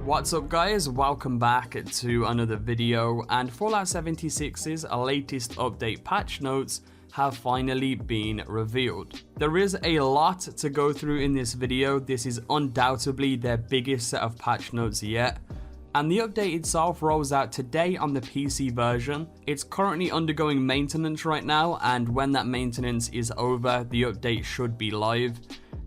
What's up guys, welcome back to another video, and Fallout 76's latest update patch notes have finally been revealed. There is a lot to go through in this video. This is undoubtedly their biggest set of patch notes yet, and the update itself rolls out today on the PC version. It's currently undergoing maintenance right now, and when that maintenance is over, the update should be live.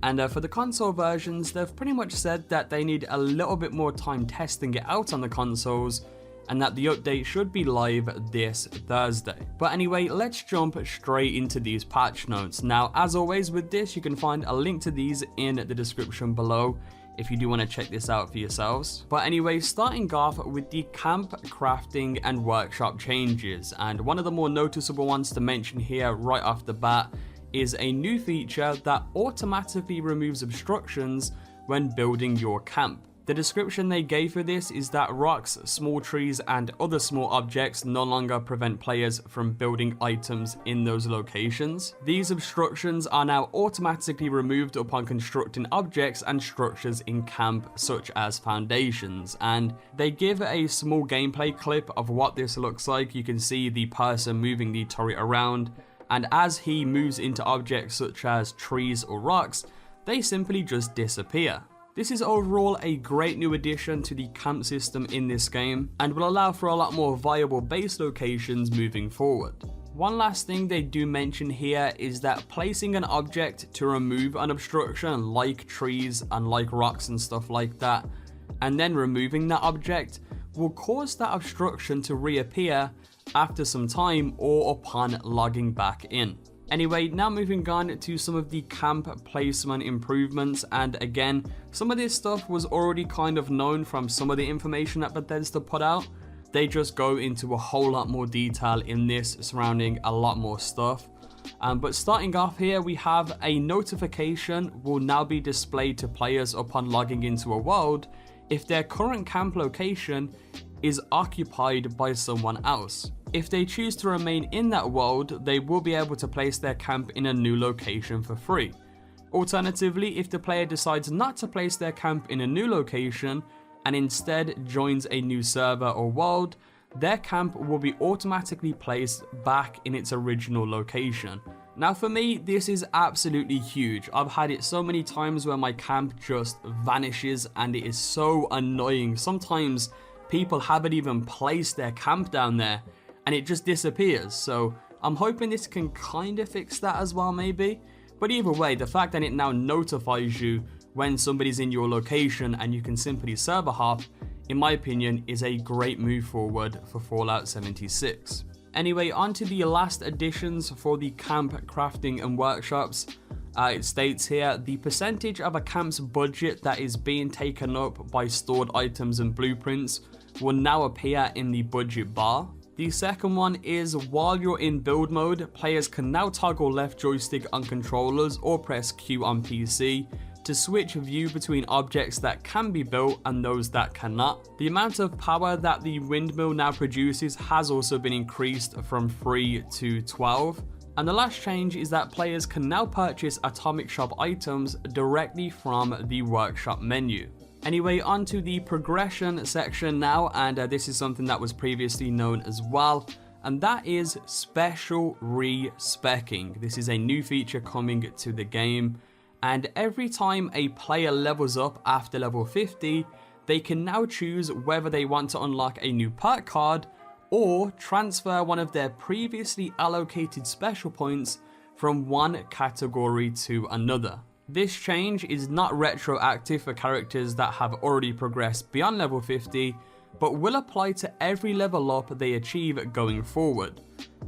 And for the console versions, they've pretty much said that they need a little bit more time testing it out on the consoles, and that the update should be live this Thursday. But anyway, let's jump straight into these patch notes. Now, as always with this, you can find a link to these in the description below if you do want to check this out for yourselves. But anyway, starting off with the camp, crafting, and workshop changes. And one of the more noticeable ones to mention here right off the bat is a new feature that automatically removes obstructions when building your camp. The description they gave for this is that rocks, small trees, and other small objects no longer prevent players from building items in those locations. These obstructions are now automatically removed upon constructing objects and structures in camp, such as foundations, and they give a small gameplay clip of what this looks like. You can see the person moving the turret around, and as he moves into objects such as trees or rocks, they simply just disappear. This is overall a great new addition to the camp system in this game, and will allow for a lot more viable base locations moving forward. One last thing they do mention here is that placing an object to remove an obstruction like trees and like rocks and stuff like that, and then removing that object, will cause that obstruction to reappear after some time or upon logging back in. Anyway, now moving on to some of the camp placement improvements, and again, some of this stuff was already kind of known from some of the information that Bethesda put out. They just go into a whole lot more detail in this, surrounding a lot more stuff. But starting off here, we have a notification will now be displayed to players upon logging into a world if their current camp location is occupied by someone else. If they choose to remain in that world, they will be able to place their camp in a new location for free. Alternatively, if the player decides not to place their camp in a new location and instead joins a new server or world, their camp will be automatically placed back in its original location. Now for me, this is absolutely huge. I've had it so many times where my camp just vanishes, and it is so annoying. Sometimes people haven't even placed their camp down there and it just disappears. So I'm hoping this can kind of fix that as well, maybe. But either way, the fact that it now notifies you when somebody's in your location and you can simply server hop, in my opinion, is a great move forward for Fallout 76. Anyway, on to the last additions for the camp, crafting, and workshops. It states here, the percentage of a camp's budget that is being taken up by stored items and blueprints will now appear in the budget bar. The second one is, while you're in build mode, players can now toggle left joystick on controllers or press Q on PC to switch view between objects that can be built and those that cannot. The amount of power that the windmill now produces has also been increased from 3 to 12. And the last change is that players can now purchase atomic shop items directly from the workshop menu. Anyway, on to the progression section now, and this is something that was previously known as well, and that is special respecking. This is a new feature coming to the game, and every time a player levels up after level 50, they can now choose whether they want to unlock a new perk card or transfer one of their previously allocated special points from one category to another. This change is not retroactive for characters that have already progressed beyond level 50, but will apply to every level up they achieve going forward.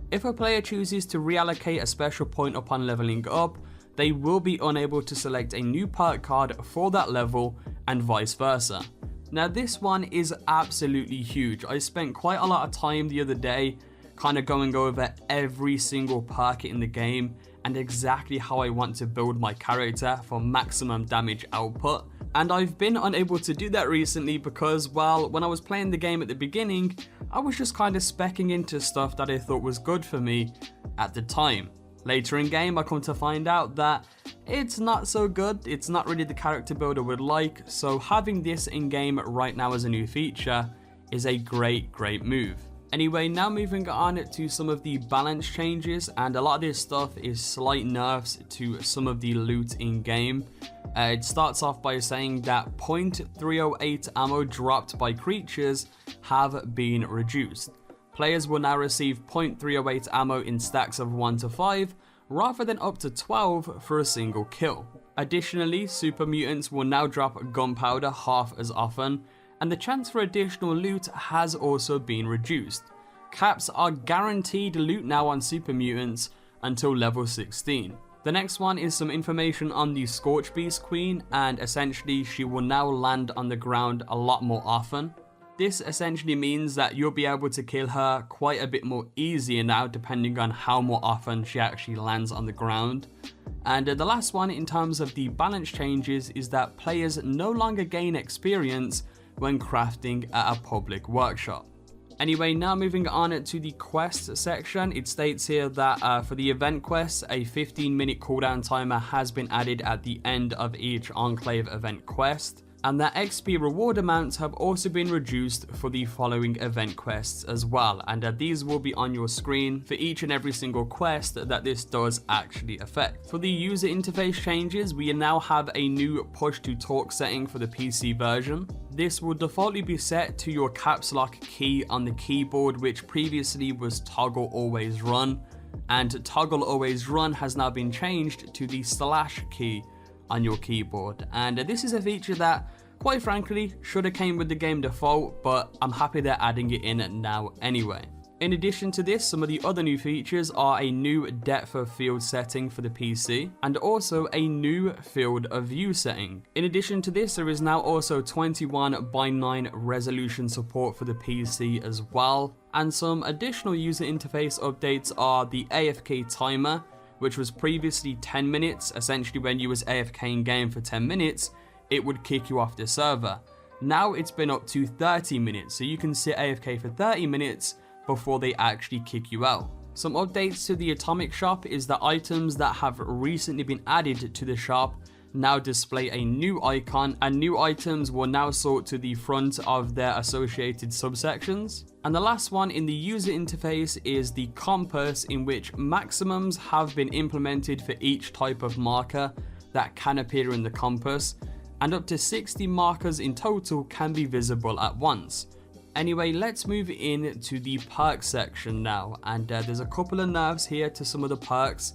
If a player chooses to reallocate a special point upon leveling up, they will be unable to select a new perk card for that level, and vice versa. Now this one is absolutely huge. I spent quite a lot of time the other day kind of going over every single perk in the game and exactly how I want to build my character for maximum damage output. And I've been unable to do that recently because, well, when I was playing the game at the beginning, I was just kind of speccing into stuff that I thought was good for me at the time. Later in game, I come to find out that it's not so good, it's not really the character build I would like, so having this in game right now as a new feature is a great move. Anyway, now moving on to some of the balance changes, and a lot of this stuff is slight nerfs to some of the loot in game. It starts off by saying that .308 ammo dropped by creatures have been reduced. Players will now receive .308 ammo in stacks of 1 to 5, rather than up to 12 for a single kill. Additionally, super mutants will now drop gunpowder half as often, and the chance for additional loot has also been reduced. Caps are guaranteed loot now on super mutants until level 16. The next one is some information on the Scorch Beast Queen, and essentially she will now land on the ground a lot more often. This essentially means that you'll be able to kill her quite a bit more easier now, depending on how more often she actually lands on the ground. And the last one in terms of the balance changes is that players no longer gain experience when crafting at a public workshop. Anyway, now moving on to the quest section, it states here that for the event quests, a 15-minute cooldown timer has been added at the end of each Enclave event quest, and that XP reward amounts have also been reduced for the following event quests as well, and these will be on your screen for each and every single quest that this does actually affect. For the user interface changes, we now have a new push to talk setting for the PC version. This will defaultly be set to your caps lock key on the keyboard, which previously was toggle always run, and toggle always run has now been changed to the / key on your keyboard. And this is a feature that, quite frankly, should have came with the game default, but I'm happy they're adding it in now anyway. In addition to this, some of the other new features are a new depth of field setting for the PC, and also a new field of view setting. In addition to this, there is now also 21:9 resolution support for the PC as well, and some additional user interface updates are the AFK timer, which was previously 10 minutes. Essentially, when you was AFK in game for 10 minutes, it would kick you off the server. Now it's been up to 30 minutes, so you can sit AFK for 30 minutes before they actually kick you out. Some updates to the Atomic Shop is that items that have recently been added to the shop now display a new icon, and new items will now sort to the front of their associated subsections. And the last one in the user interface is the compass, in which maximums have been implemented for each type of marker that can appear in the compass, and up to 60 markers in total can be visible at once. Anyway, let's move in to the perk section now, and there's a couple of nerfs here to some of the perks.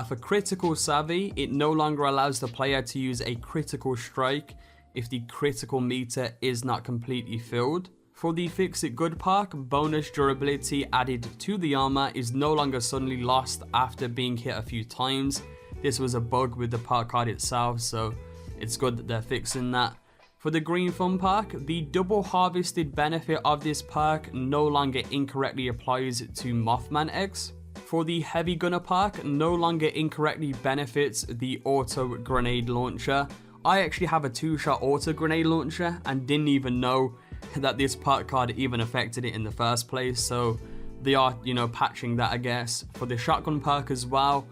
For Critical Savvy, it no longer allows the player to use a critical strike if the critical meter is not completely filled. For the Fix It Good perk, bonus durability added to the armor is no longer suddenly lost after being hit a few times. This was a bug with the perk card itself, so it's good that they're fixing that. For the Green Thumb perk, the double harvested benefit of this perk no longer incorrectly applies to Mothman eggs. For the Heavy Gunner perk, no longer incorrectly benefits the auto grenade launcher. I actually have a 2-shot auto grenade launcher and didn't even know that this perk card even affected it in the first place, so they are, patching that, I guess. For the Shotgun perk as well,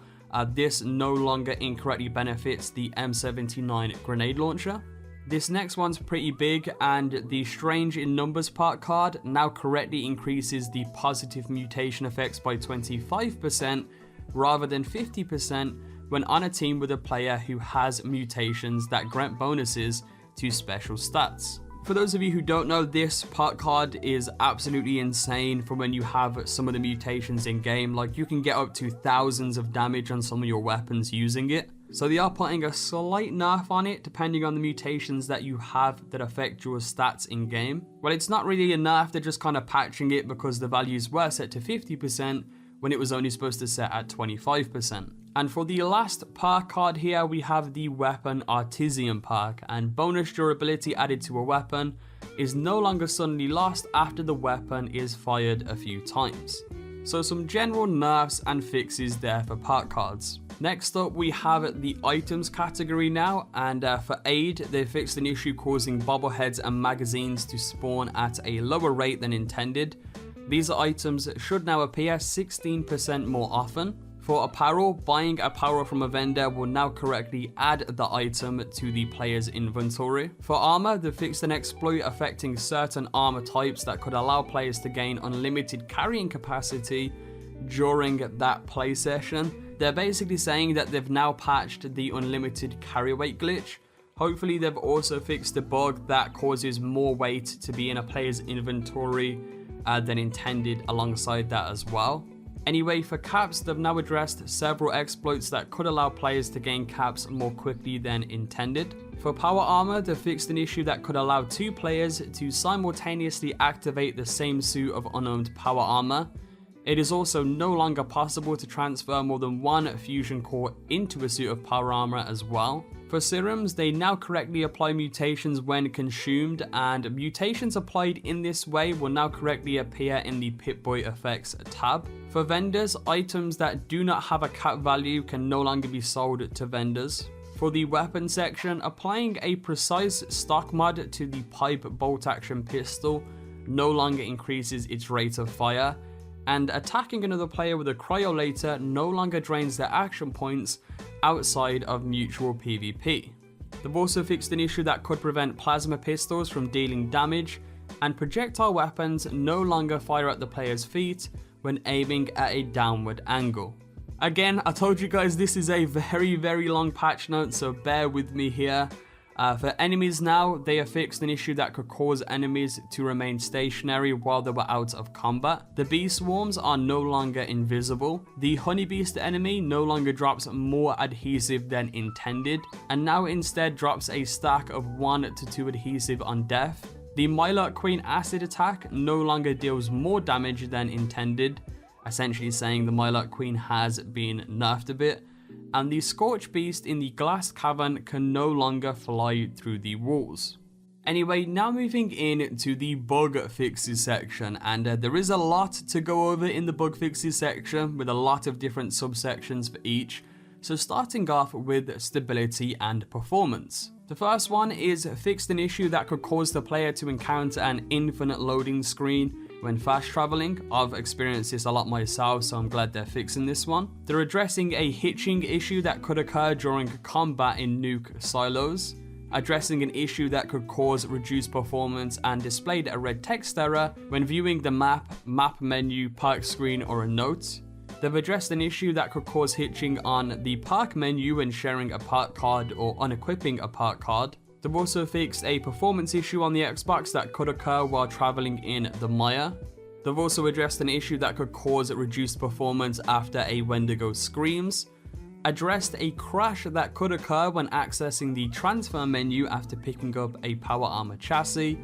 this no longer incorrectly benefits the M79 grenade launcher. This next one's pretty big, and the Strange in Numbers perk card now correctly increases the positive mutation effects by 25% rather than 50% when on a team with a player who has mutations that grant bonuses to special stats. For those of you who don't know, this perk card is absolutely insane for when you have some of the mutations in game. Like, you can get up to thousands of damage on some of your weapons using it. So they are putting a slight nerf on it depending on the mutations that you have that affect your stats in game. Well, it's not really a nerf, they're just kind of patching it because the values were set to 50% when it was only supposed to set at 25%. And for the last perk card here, we have the Weapon Artisan perk, and bonus durability added to a weapon is no longer suddenly lost after the weapon is fired a few times. So some general nerfs and fixes there for perk cards. Next up, we have the items category now, and for aid, they fixed an issue causing bobbleheads and magazines to spawn at a lower rate than intended. These items should now appear 16% more often. For apparel, buying apparel from a vendor will now correctly add the item to the player's inventory. For armor, they fixed an exploit affecting certain armor types that could allow players to gain unlimited carrying capacity during that play session. They're basically saying that they've now patched the unlimited carry weight glitch. Hopefully they've also fixed the bug that causes more weight to be in a player's inventory than intended alongside that as well. Anyway, for caps, they've now addressed several exploits that could allow players to gain caps more quickly than intended. For power armor, they fixed an issue that could allow 2 players to simultaneously activate the same suit of unowned power armor. It is also no longer possible to transfer more than 1 fusion core into a suit of power armor as well. For serums, they now correctly apply mutations when consumed, and mutations applied in this way will now correctly appear in the Pip-Boy effects tab. For vendors, items that do not have a cap value can no longer be sold to vendors. For the weapon section, applying a precise stock mod to the pipe bolt action pistol no longer increases its rate of fire, and attacking another player with a cryolator no longer drains their action points outside of mutual PvP. They've also fixed an issue that could prevent plasma pistols from dealing damage, and projectile weapons no longer fire at the player's feet when aiming at a downward angle. Again, I told you guys this is a very long patch note, so bear with me here. For enemies now, they have fixed an issue that could cause enemies to remain stationary while they were out of combat. The bee swarms are no longer invisible. The honey beast enemy no longer drops more adhesive than intended, and now instead drops a stack of 1 to 2 adhesive on death. The Mylark Queen acid attack no longer deals more damage than intended, essentially saying the Mylark Queen has been nerfed a bit. And the Scorch Beast in the Glass Cavern can no longer fly through the walls. Anyway, now moving in to the bug fixes section, and there is a lot to go over in the bug fixes section with a lot of different subsections for each. So starting off with stability and performance. The first one is fixed an issue that could cause the player to encounter an infinite loading screen when fast traveling. I've experienced this a lot myself, so I'm glad they're fixing this one. They're addressing a hitching issue that could occur during combat in nuke silos, addressing an issue that could cause reduced performance and displayed a red text error when viewing the map menu, perk screen, or a note. They've addressed an issue that could cause hitching on the perk menu when sharing a perk card or unequipping a perk card. They've also fixed a performance issue on the Xbox that could occur while traveling in the mire. They've also addressed an issue that could cause reduced performance after a Wendigo screams. Addressed a crash that could occur when accessing the transfer menu after picking up a power armor chassis.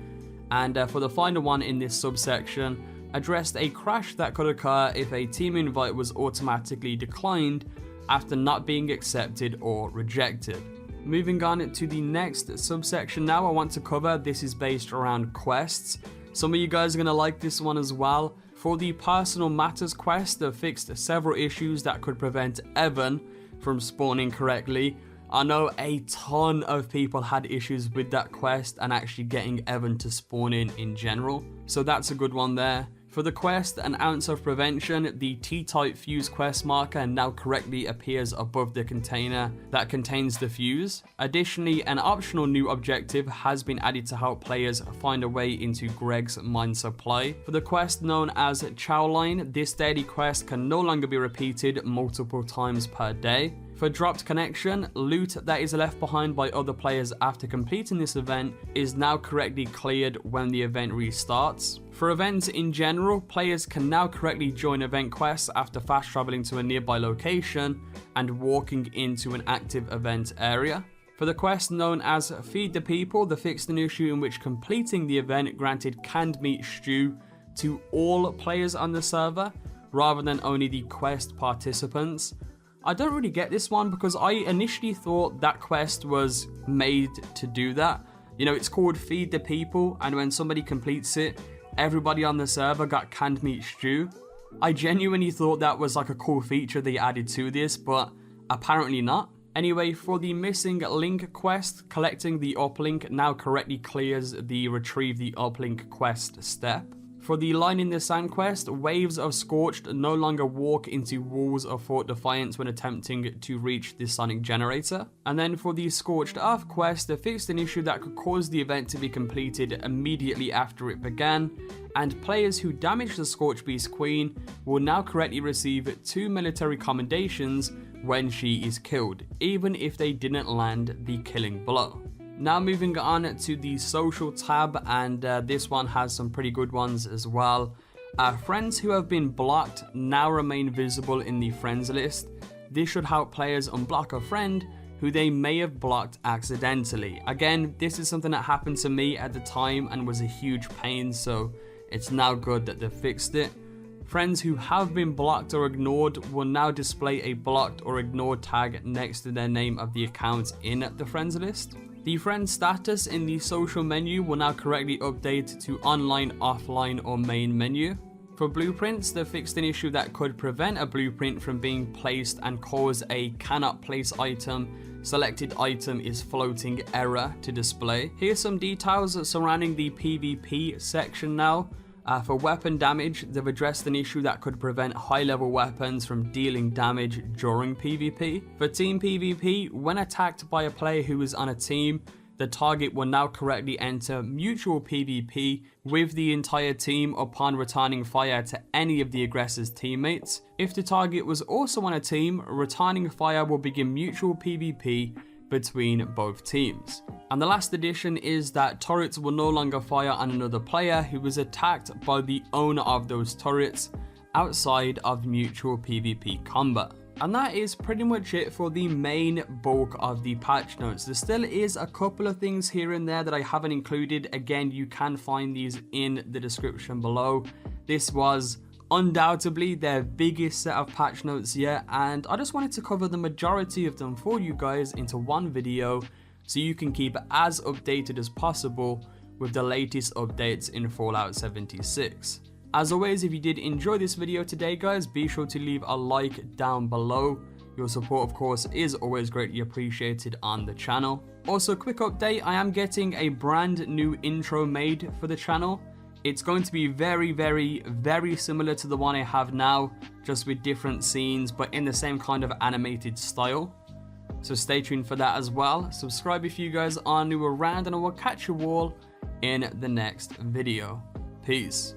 And for the final one in this subsection, addressed a crash that could occur if a team invite was automatically declined after not being accepted or rejected. Moving on to the next subsection now I want to cover, this is based around quests. Some of you guys are going to like this one as well. For the Personal Matters quest, they've fixed several issues that could prevent Evan from spawning correctly. I know a ton of people had issues with that quest and actually getting Evan to spawn in general, so that's a good one there. For the quest, An Ounce of Prevention, the T-type fuse quest marker now correctly appears above the container that contains the fuse. Additionally, an optional new objective has been added to help players find a way into Greg's mine supply. For the quest known as Chowline, this daily quest can no longer be repeated multiple times per day. For Dropped Connection, loot that is left behind by other players after completing this event is now correctly cleared when the event restarts. For events in general, players can now correctly join event quests after fast traveling to a nearby location and walking into an active event area. For the quest known as Feed the People, they fixed an issue in which completing the event granted canned meat stew to all players on the server rather than only the quest participants. I don't really get this one because I initially thought that quest was made to do that. You know, it's called Feed the People, and when somebody completes it, everybody on the server got canned meat stew. I genuinely thought that was like a cool feature they added to this, but apparently not. Anyway, for the Missing Link quest, collecting the uplink now correctly clears the Retrieve the Uplink quest step. For the Line in the Sand quest, waves of Scorched no longer walk into walls of Fort Defiance when attempting to reach the Sonic Generator. And then for the Scorched Earth quest, they fixed an issue that could cause the event to be completed immediately after it began, and players who damage the Scorched Beast Queen will now correctly receive 2 military commendations when she is killed, even if they didn't land the killing blow. Now moving on to the social tab, and this one has some pretty good ones as well. Friends who have been blocked now remain visible in the friends list. This should help players unblock a friend who they may have blocked accidentally. Again, this is something that happened to me at the time and was a huge pain, so it's now good that they've fixed it. Friends who have been blocked or ignored will now display a blocked or ignored tag next to their name of the account in the friends list. The friend status in the social menu will now correctly update to online, offline, or main menu. For blueprints, they fixed an issue that could prevent a blueprint from being placed and cause a cannot place item, selected item is floating error to display. Here's some details surrounding the PvP section now. For weapon damage, they've addressed an issue that could prevent high-level weapons from dealing damage during PvP. For team PvP, when attacked by a player who is on a team, the target will now correctly enter mutual PvP with the entire team upon returning fire to any of the aggressor's teammates. If the target was also on a team, returning fire will begin mutual PvP between both teams. And the last addition is that turrets will no longer fire on another player who was attacked by the owner of those turrets outside of mutual PvP combat. And that is pretty much it for the main bulk of the patch notes. There still is a couple of things here and there that I haven't included. Again, you can find these in the description below. This was undoubtedly their biggest set of patch notes yet, and I just wanted to cover the majority of them for you guys into one video so you can keep as updated as possible with the latest updates in Fallout 76. As always, if you did enjoy this video today guys, be sure to leave a like down below. Your support of course is always greatly appreciated on the channel. Also, quick update, I am getting a brand new intro made for the channel. It's going to be very similar to the one I have now, just with different scenes, but in the same kind of animated style. So stay tuned for that as well. Subscribe if you guys are new around, and I will catch you all in the next video. Peace.